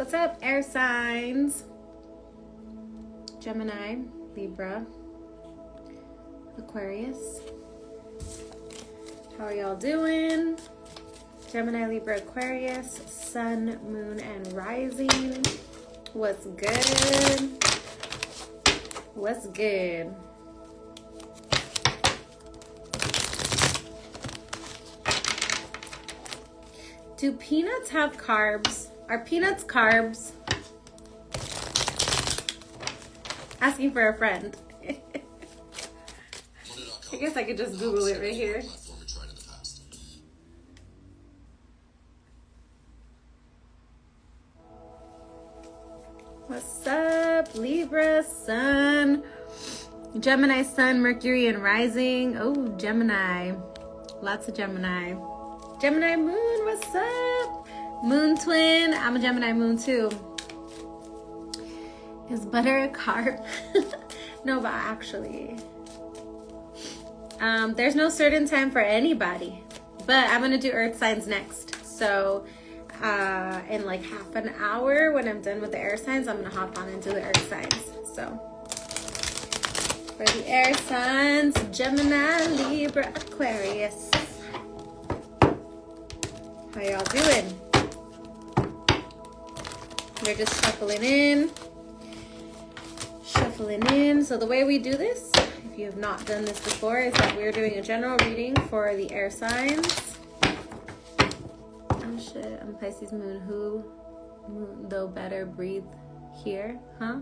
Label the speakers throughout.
Speaker 1: What's up, air signs? Gemini, Libra, Aquarius. How are y'all doing? Gemini, Libra, Aquarius, Sun, Moon, and Rising. What's good? What's good? Do peanuts have carbs? Are peanuts carbs? Asking for a friend. I guess I could just Google it right here. What's up, Libra, Sun, Gemini, Sun, Mercury, and Rising. Oh, Gemini. Lots of Gemini. Gemini Moon, what's up? Moon twin. I'm a Gemini Moon too. Is butter a carb? No, but actually, there's no certain time for anybody. But I'm gonna do Earth signs next. So in like half an hour, when I'm done with the air signs, I'm gonna hop on into the Earth signs. So for the air signs, Gemini, Libra, Aquarius. How y'all doing? We're just shuffling in. So the way we do this, if you have not done this before, is that we're doing a general reading for the air signs. Oh shit, I'm Pisces Moon. Who, moon, though better, breathe here, huh?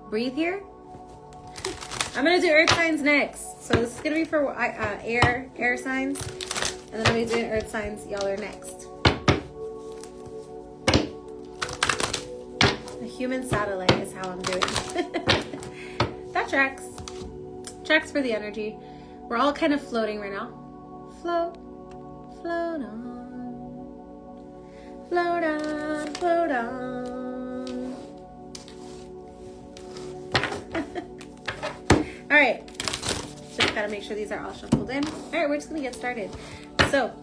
Speaker 1: Breathe here? I'm gonna do earth signs next. So this is gonna be for air signs. And then I'm gonna be doing earth signs. Y'all are next. A human satellite is how I'm doing. That tracks. Tracks for the energy. We're all kind of floating right now. Float. Float on. Float on. Float on. All right. Just gotta make sure these are all shuffled in. All right, we're just gonna get started. So,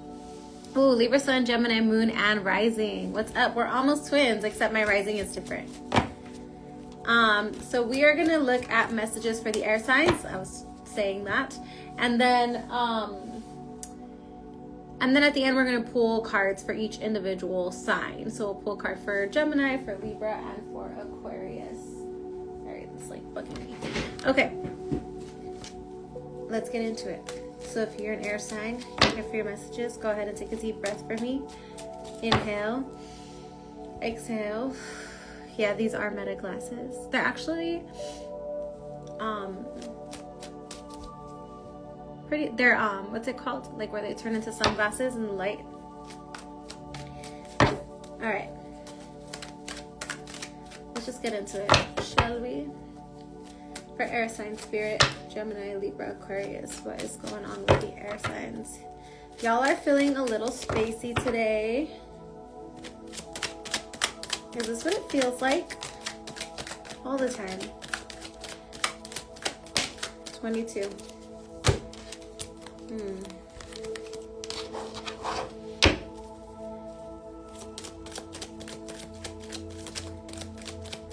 Speaker 1: ooh, Libra, Sun, Gemini, Moon, and Rising. What's up? We're almost twins, except my Rising is different. So we are gonna look at messages for the air signs. I was saying that, and then at the end we're gonna pull cards for each individual sign. So we'll pull a card for Gemini, for Libra, and for Aquarius. All right, it's like bugging me. Okay, let's get into it. So if you're an air sign, you're here for your messages, go ahead and take a deep breath for me. Inhale, exhale. Yeah, these are Meta glasses. They're actually pretty. They're what's it called? Like where they turn into sunglasses in the light. All right, let's just get into it, shall we? For air sign spirit, Gemini, Libra, Aquarius, what is going on with the air signs? Y'all are feeling a little spacey today. Is this what it feels like? All the time. 22.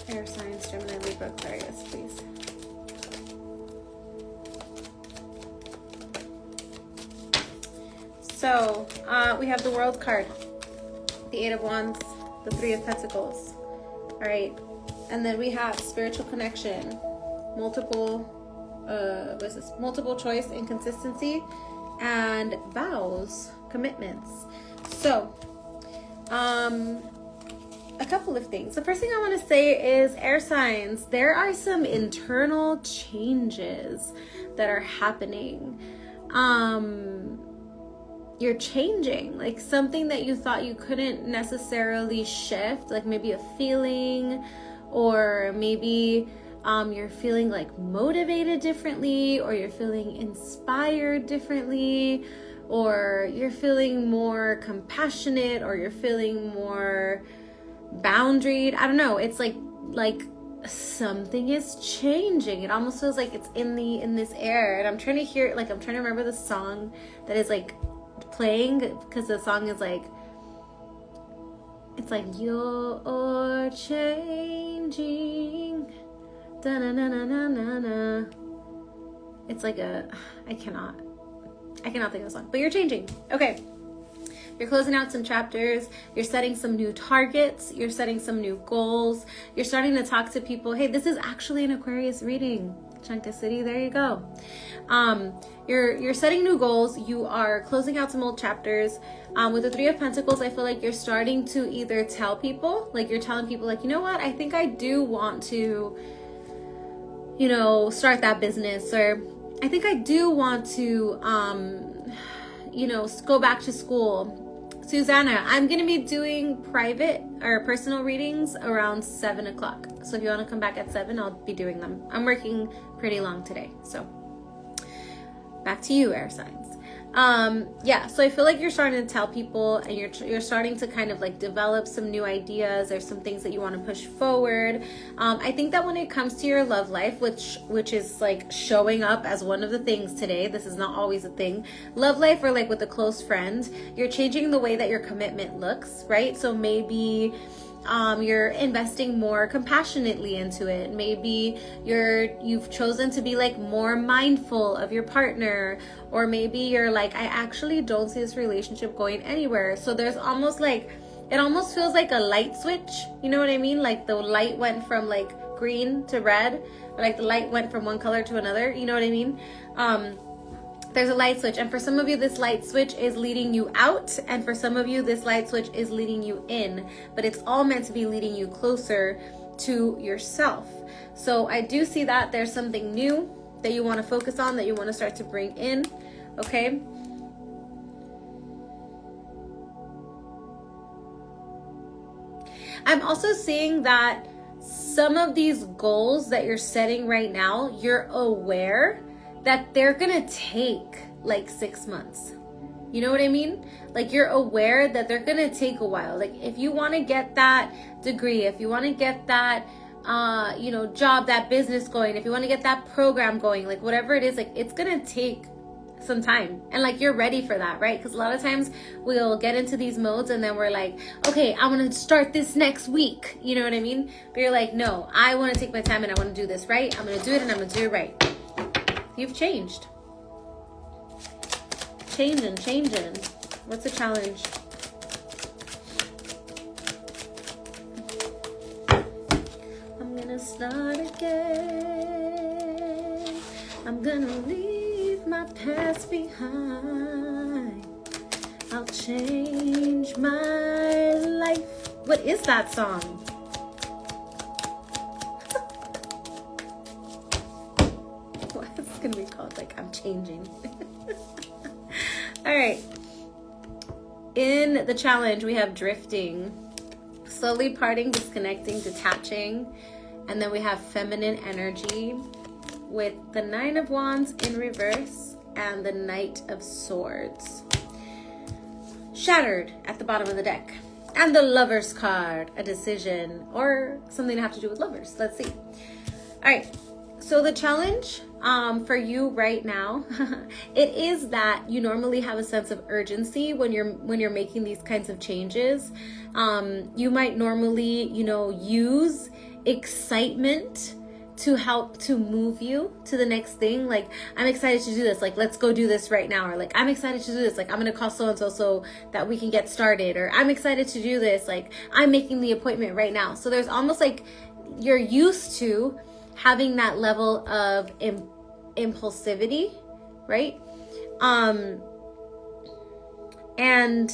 Speaker 1: Air signs, Gemini, Libra, Aquarius, please. So, we have the World card, the Eight of Wands, the Three of Pentacles. All right, and then we have spiritual connection, multiple choice, inconsistency, and vows, commitments. So, a couple of things. The first thing I want to say is air signs. There are some internal changes that are happening. You're changing, like something that you thought you couldn't necessarily shift, like maybe a feeling, or maybe you're feeling like motivated differently, or you're feeling inspired differently, or you're feeling more compassionate, or you're feeling more boundaried. I don't know. It's like something is changing. It almost feels like it's in this air, and I'm trying to hear, like I'm trying to remember the song that is like playing, because the song is like It's like you're changing. Da-na-na-na-na-na. It's like I cannot think of the song, but you're changing. Okay. You're closing out some chapters. You're setting some new targets. You're setting some new goals. You're starting to talk to people. Hey, this is actually an Aquarius reading. Chunka City, there you go. You're setting new goals. You are closing out some old chapters. With the Three of Pentacles, I feel like you're starting to either tell people, like you're telling people like, you know what, I think I do want to, you know, start that business, or I think I do want to, you know, go back to school. Susanna, I'm going to be doing private or personal readings around 7 o'clock. So if you want to come back at 7, I'll be doing them. I'm working pretty long today. So back to you, air signs. Yeah, so I feel like you're starting to tell people, and you're starting to kind of like develop some new ideas. There's some things that you want to push forward. I think that when it comes to your love life, which is like showing up as one of the things today, this is not always a thing. Love life, or like with a close friend, you're changing the way that your commitment looks, right? So maybe you're investing more compassionately into it. Maybe you've chosen to be like more mindful of your partner, or maybe you're like, I actually don't see this relationship going anywhere. So there's almost like, it almost feels like a light switch. You know what I mean? Like the light went from like green to red, or like the light went from one color to another. You know what I mean? There's a light switch, and for some of you this light switch is leading you out, and for some of you this light switch is leading you in, but it's all meant to be leading you closer to yourself. So I do see that there's something new that you want to focus on, that you want to start to bring in. Okay, I'm also seeing that some of these goals that you're setting right now, you're aware that they're gonna take like 6 months. You know what I mean? Like you're aware that they're gonna take a while. Like if you want to get that degree, if you want to get that you know, job, that business going, if you want to get that program going, like whatever it is, like it's gonna take some time, and like you're ready for that, right? Because a lot of times we'll get into these modes and then we're like, okay, I want to start this next week, you know what I mean? But you're like, no, I want to take my time and I want to do this right. I'm gonna do it, and I'm gonna do it right. You've changed. Changing. What's the challenge? I'm gonna start again. I'm gonna leave my past behind. I'll change my life. What is that song? It's gonna be called like I'm changing. All right, in the challenge we have drifting, slowly parting, disconnecting, detaching, and then we have feminine energy with the 9 of Wands in reverse and the Knight of Swords. Shattered at the bottom of the deck, and the Lover's card, a decision or something to have to do with lovers. Let's see. All right, so the challenge for you right now, it is that you normally have a sense of urgency when you're making these kinds of changes. You might normally, you know, use excitement to help to move you to the next thing. Like, I'm excited to do this, like let's go do this right now, or like I'm excited to do this, like I'm gonna call so and so so that we can get started, or I'm excited to do this, like I'm making the appointment right now. So there's almost like you're used to having that level of impulsivity, right? And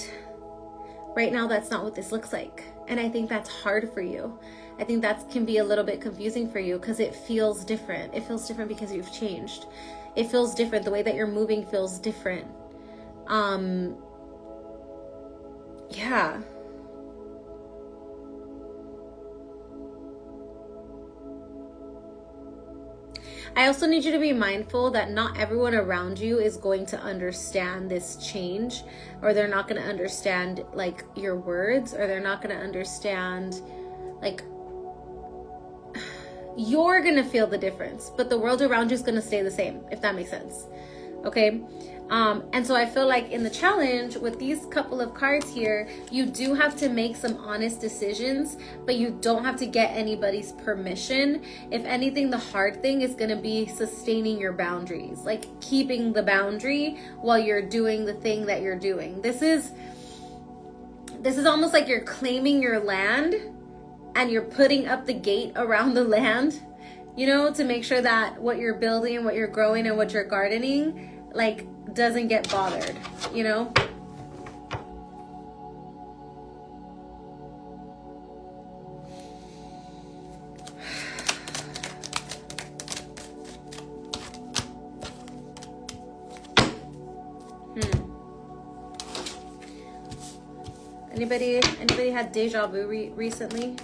Speaker 1: right now that's not what this looks like, and I think that's hard for you. I think that can be a little bit confusing for you because it feels different. It feels different because you've changed. It feels different. The way that you're moving feels different. Yeah. I also need you to be mindful that not everyone around you is going to understand this change, or they're not going to understand like your words, or they're not going to understand like, you're going to feel the difference, but the world around you is going to stay the same, if that makes sense. Okay. And so I feel like in the challenge with these couple of cards here, you do have to make some honest decisions, but you don't have to get anybody's permission. If anything, the hard thing is going to be sustaining your boundaries, like keeping the boundary while you're doing the thing that you're doing. This is almost like you're claiming your land and you're putting up the gate around the land, you know, to make sure that what you're building and what you're growing and what you're gardening, like, doesn't get bothered, you know? Anybody had deja vu recently?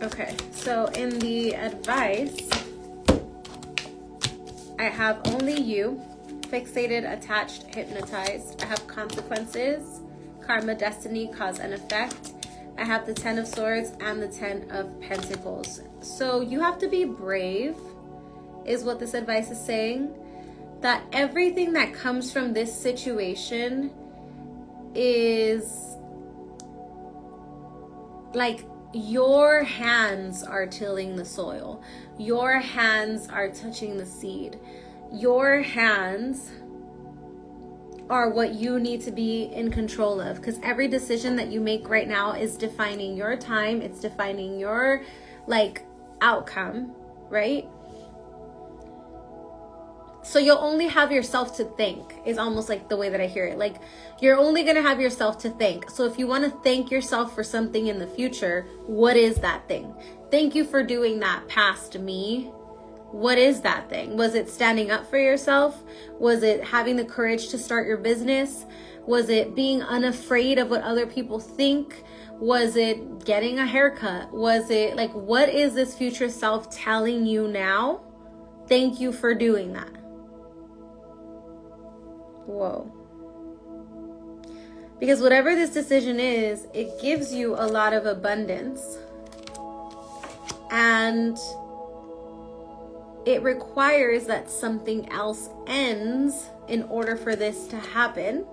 Speaker 1: Okay, so in the advice, I have only you, fixated, attached, hypnotized. I have consequences, karma, destiny, cause and effect. I have the 10 of Swords and the 10 of Pentacles. So you have to be brave, is what this advice is saying. That everything that comes from this situation is like your hands are tilling the soil. Your hands are touching the seed. Your hands are what you need to be in control of, because every decision that you make right now is defining your time. It's defining your like outcome, right? So you'll only have yourself to thank, is almost like the way that I hear it. Like, you're only going to have yourself to thank. So if you want to thank yourself for something in the future, what is that thing? Thank you for doing that past me. What is that thing? Was it standing up for yourself? Was it having the courage to start your business? Was it being unafraid of what other people think? Was it getting a haircut? Was it like, what is this future self telling you now? Thank you for doing that. Whoa. Because whatever this decision is, it gives you a lot of abundance. And it requires that something else ends in order for this to happen.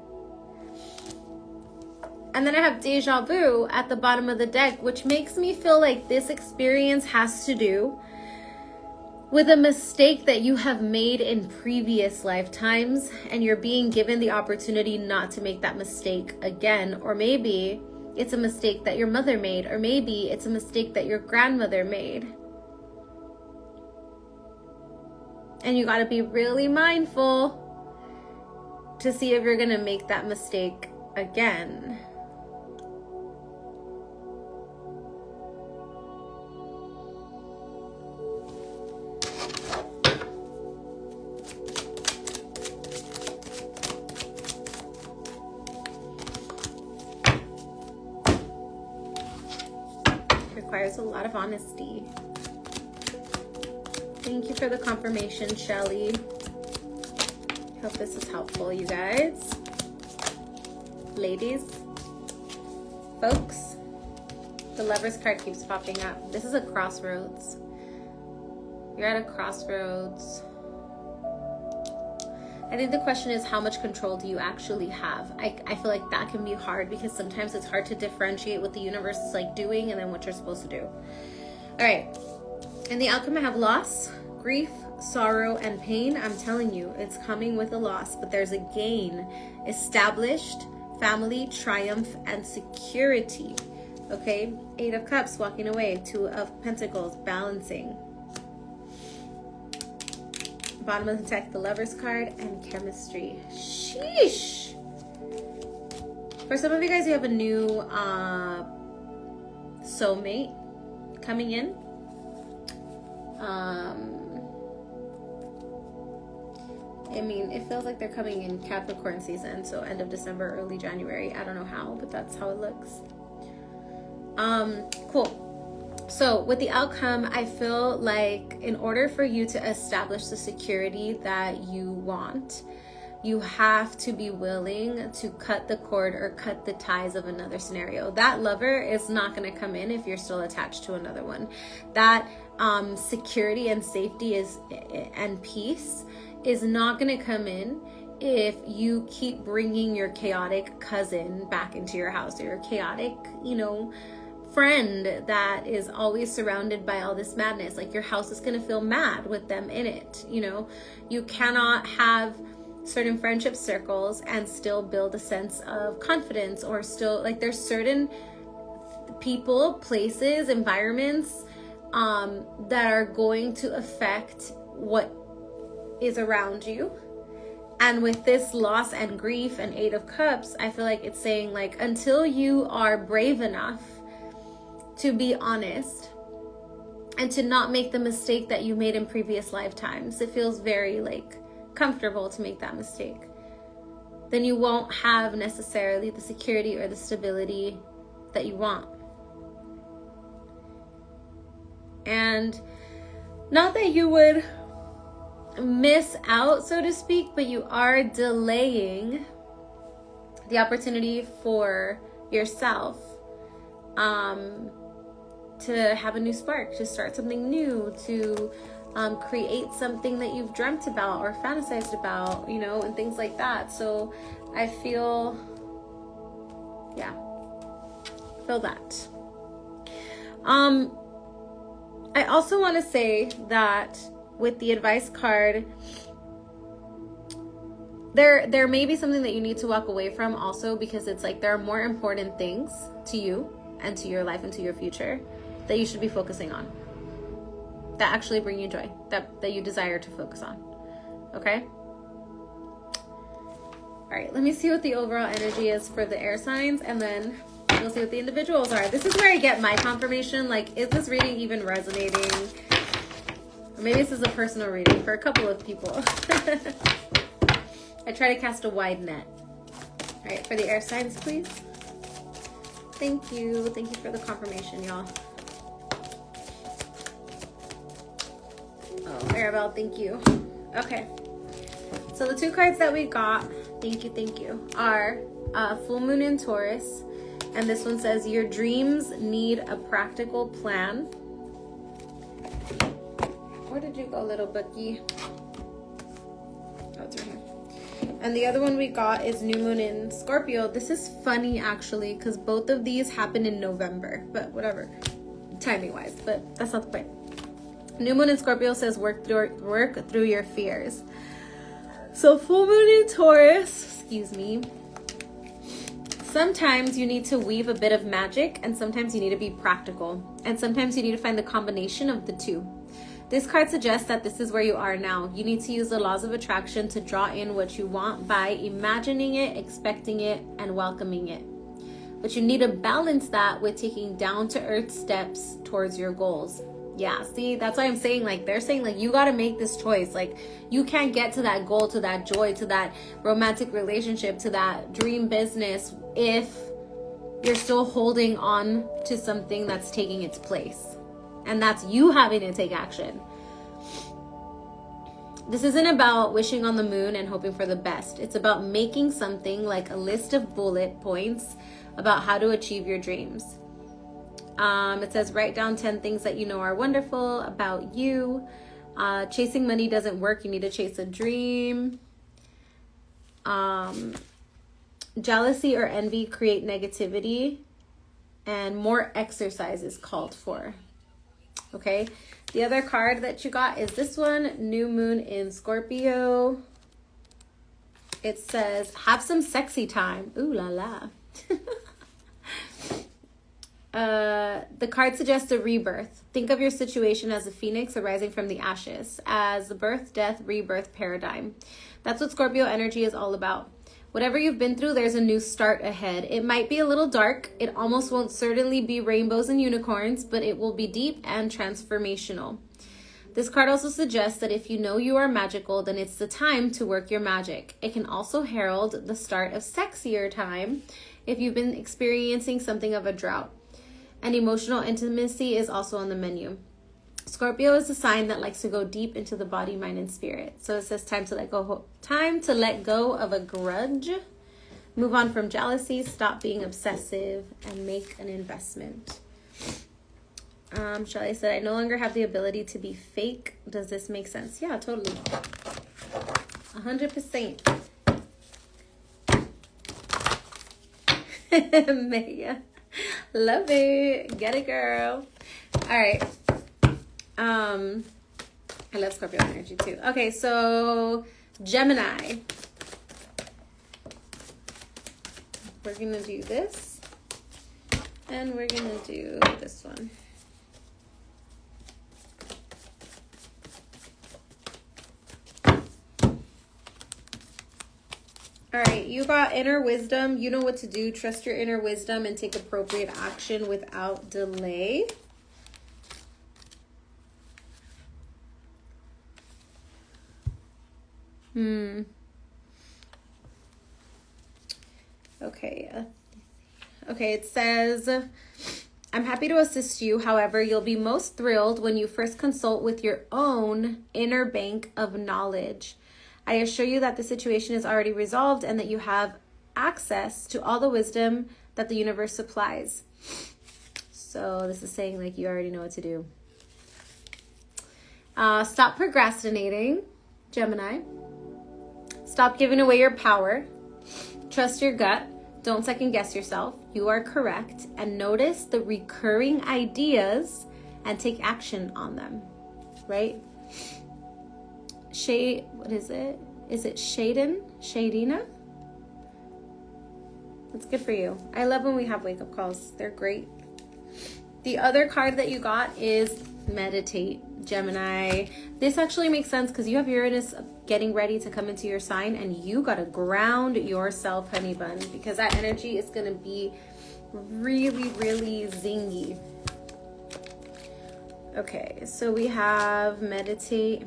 Speaker 1: And then I have deja vu at the bottom of the deck, which makes me feel like this experience has to do with a mistake that you have made in previous lifetimes, and you're being given the opportunity not to make that mistake again. Or maybe it's a mistake that your mother made, or maybe it's a mistake that your grandmother made. And you got to be really mindful to see if you're going to make that mistake again. Requires a lot of honesty. Thank you for the confirmation, Shelly. Hope this is helpful, you guys. Ladies, folks, the Lover's card keeps popping up. This is a crossroads. You're at a crossroads. I think the question is, how much control do you actually have? I feel like that can be hard, because sometimes it's hard to differentiate what the universe is like doing and then what you're supposed to do. All right. In the outcome, I have loss, grief, sorrow, and pain. I'm telling you, it's coming with a loss, but there's a gain. Established, family, triumph, and security. Okay. 8 of Cups, walking away. 2 of Pentacles, balancing. Bottom of the deck, the Lover's card, and chemistry. Sheesh. For some of you guys, you have a new soulmate coming in. I mean, it feels like they're coming in Capricorn season, so end of December, early January. I don't know how, but that's how it looks. Cool. So with the outcome, I feel like in order for you to establish the security that you want, you have to be willing to cut the cord or cut the ties of another scenario. That lover is not going to come in if you're still attached to another one. That security and safety and peace is not going to come in if you keep bringing your chaotic cousin back into your house, or your chaotic, friend that is always surrounded by all this madness. Like, your house is going to feel mad with them in it. You cannot have certain friendship circles and still build a sense of confidence, or still, like, there's certain people, places, environments that are going to affect what is around you. And with this loss and grief and Eight of Cups, I feel like it's saying, like, until you are brave enough to be honest and to not make the mistake that you made in previous lifetimes, it feels very, like, comfortable to make that mistake, then you won't have necessarily the security or the stability that you want. And not that you would miss out, so to speak, but you are delaying the opportunity for yourself to have a new spark, to start something new, to create something that you've dreamt about or fantasized about, and things like that. So I feel that. I also want to say that with the advice card, there may be something that you need to walk away from also, because it's like there are more important things to you and to your life and to your future that you should be focusing on, that actually bring you joy, that you desire to focus on. Okay? All right, let me see what the overall energy is for the air signs, and then we'll see what the individuals are. This is where I get my confirmation. Like, is this reading even resonating? Or maybe this is a personal reading for a couple of people. I try to cast a wide net. All right, for the air signs, please. Thank you. Thank you for the confirmation, y'all. Oh, Arabelle, thank you. Okay. So the two cards that we got, thank you, are Full Moon in Taurus. And this one says, your dreams need a practical plan. Where did you go, little bookie? Oh, it's right here. And the other one we got is New Moon in Scorpio. This is funny, actually, because both of these happen in November. But whatever, timing-wise. But that's not the point. New Moon in Scorpio says, work through your fears. So Full Moon in Taurus, sometimes you need to weave a bit of magic, and sometimes you need to be practical, and sometimes you need to find the combination of the two. This card suggests that this is where you are now. You need to use the laws of attraction to draw in what you want by imagining it, expecting it, and welcoming it. But you need to balance that with taking down-to-earth steps towards your goals. Yeah, see, that's why I'm saying, like, they're saying, like, you got to make this choice. Like, you can't get to that goal, to that joy, to that romantic relationship, to that dream business if you're still holding on to something that's taking its place. And that's you having to take action. This isn't about wishing on the moon and hoping for the best. It's about making something, like a list of bullet points about how to achieve your dreams. It says, write down 10 things that you know are wonderful about you. Chasing money doesn't work. You need to chase a dream. Jealousy or envy create negativity, and more exercise is called for. Okay. The other card that you got is this one, New Moon in Scorpio. It says, have some sexy time. Ooh la la. The card suggests a rebirth. Think of your situation as a phoenix arising from the ashes, as the birth, death, rebirth paradigm. That's what Scorpio energy is all about. Whatever you've been through, there's a new start ahead. It might be a little dark. It almost won't certainly be rainbows and unicorns, but it will be deep and transformational. This card also suggests that if you know you are magical, then it's the time to work your magic. It can also herald the start of sexier time if you've been experiencing something of a drought. And emotional intimacy is also on the menu. Scorpio is a sign that likes to go deep into the body, mind, and spirit. So it says time to let go of a grudge. Move on from jealousy, stop being obsessive, and make an investment. Shelley said, I no longer have the ability to be fake. Does this make sense? Yeah, totally. 100%. Mega. Love it. Get it, girl. All right. I love Scorpio energy too. Okay, so Gemini. We're going to do this. And we're going to do this one. All right, you got inner wisdom. You know what to do. Trust your inner wisdom and take appropriate action without delay. Okay, it says, I'm happy to assist you. However, you'll be most thrilled when you first consult with your own inner bank of knowledge. I assure you that the situation is already resolved and that you have access to all the wisdom that the universe supplies. So this is saying like you already know what to do. Stop procrastinating, Gemini. Stop giving away your power. Trust your gut. Don't second guess yourself. You are correct. And notice the recurring ideas and take action on them. Right? What is it? Is it Shadina? That's good for you. I love when we have wake-up calls. They're great. The other card that you got is meditate, Gemini. This actually makes sense because you have Uranus getting ready to come into your sign and you got to ground yourself, honey bun, because that energy is going to be really, really zingy. Okay, so we have meditate.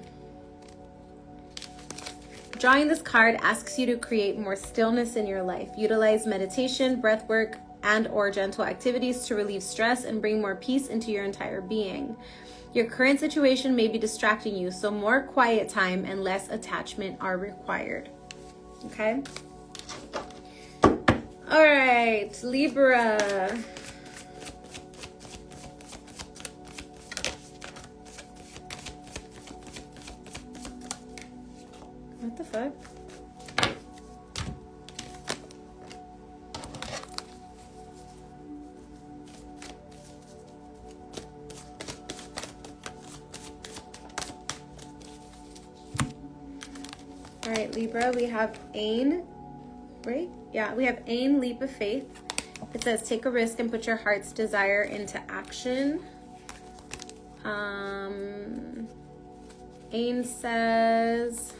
Speaker 1: Drawing this card asks you to create more stillness in your life. Utilize meditation, breath work, and or gentle activities to relieve stress and bring more peace into your entire being. Your current situation may be distracting you, so more quiet time and less attachment are required. Okay? All right, Libra. What the fuck? All right, Libra, we have Ain, right? Yeah, we have Ain, leap of faith. It says, take a risk and put your heart's desire into action. Ain says,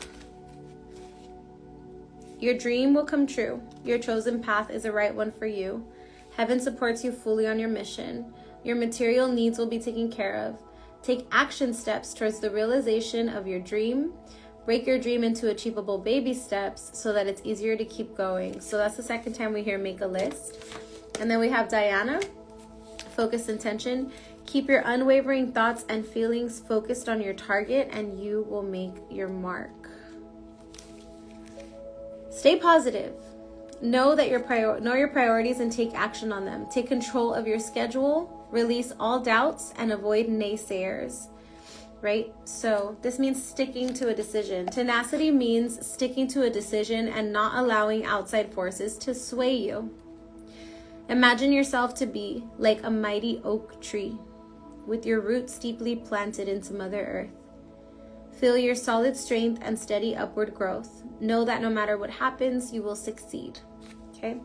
Speaker 1: your dream will come true. Your chosen path is the right one for you. Heaven supports you fully on your mission. Your material needs will be taken care of. Take action steps towards the realization of your dream. Break your dream into achievable baby steps so that it's easier to keep going. So that's the second time we hear make a list. And then we have Diana, focus intention. Keep your unwavering thoughts and feelings focused on your target and you will make your mark. Stay positive. Know your priorities and take action on them. Take control of your schedule, release all doubts, and avoid naysayers. Right? So this means sticking to a decision. Tenacity means sticking to a decision and not allowing outside forces to sway you. Imagine yourself to be like a mighty oak tree with your roots deeply planted into Mother Earth. Feel your solid strength and steady upward growth. Know that no matter what happens, you will succeed. Okay?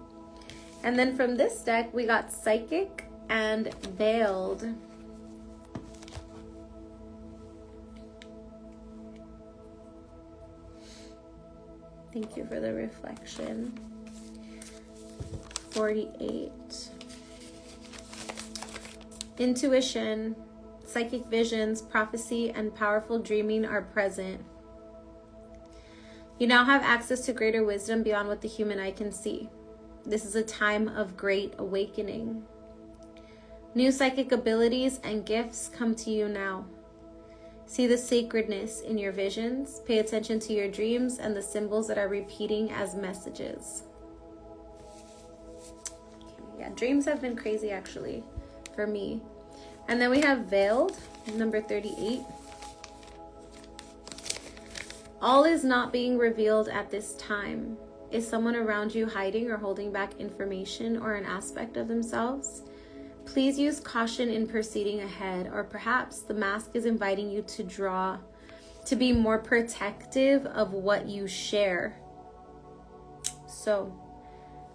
Speaker 1: And then from this deck, we got Psychic and Veiled. Thank you for the reflection. 48. Intuition, psychic visions, prophecy, and powerful dreaming are present. You now have access to greater wisdom beyond what the human eye can see. This is a time of great awakening. New psychic abilities and gifts come to you now. See the sacredness in your visions. Pay attention to your dreams and the symbols that are repeating as messages. Okay, yeah, dreams have been crazy actually for me. And then we have Veiled, number 38. All is not being revealed at this time. Is someone around you hiding or holding back information or an aspect of themselves? Please use caution in proceeding ahead, or perhaps the mask is inviting you to be more protective of what you share. So,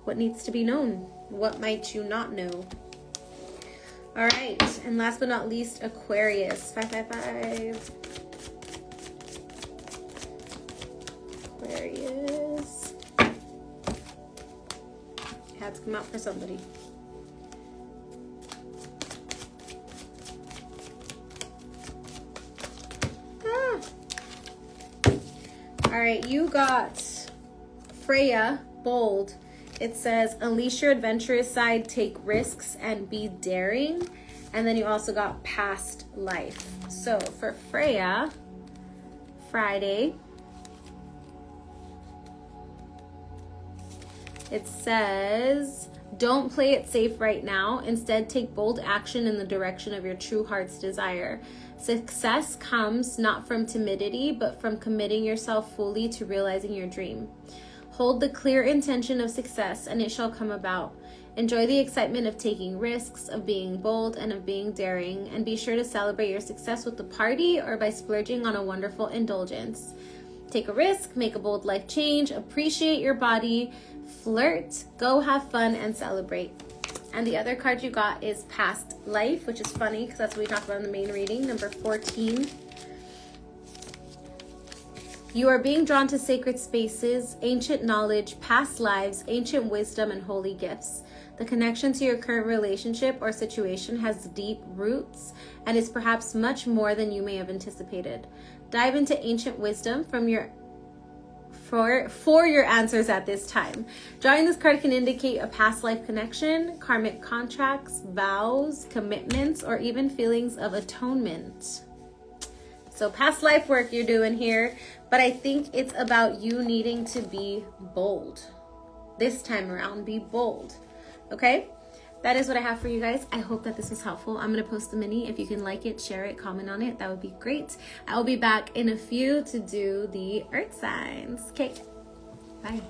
Speaker 1: what needs to be known? What might you not know? All right, and last but not least, Aquarius. 555. Aquarius. It had to come out for somebody. All right, you got Freya, Bold. It says, unleash your adventurous side, take risks, and be daring. And then you also got Past Life. So for Freya, Friday, it says, don't play it safe right now. Instead, take bold action in the direction of your true heart's desire. Success comes not from timidity, but from committing yourself fully to realizing your dream. Hold the clear intention of success, and it shall come about. Enjoy the excitement of taking risks, of being bold, and of being daring, and be sure to celebrate your success with a party or by splurging on a wonderful indulgence. Take a risk, make a bold life change, appreciate your body, flirt, go have fun, and celebrate. And the other card you got is Past Life, which is funny because that's what we talked about in the main reading, number 14. You are being drawn to sacred spaces, ancient knowledge, past lives, ancient wisdom, and holy gifts. The connection to your current relationship or situation has deep roots and is perhaps much more than you may have anticipated. Dive into ancient wisdom for your answers at this time. Drawing this card can indicate a past life connection, karmic contracts, vows, commitments, or even feelings of atonement. So past life work you're doing here, but I think it's about you needing to be bold. This time around, be bold. Okay? That is what I have for you guys. I hope that this was helpful. I'm going to post the mini. If you can like it, share it, comment on it, that would be great. I will be back in a few to do the earth signs. Okay, bye.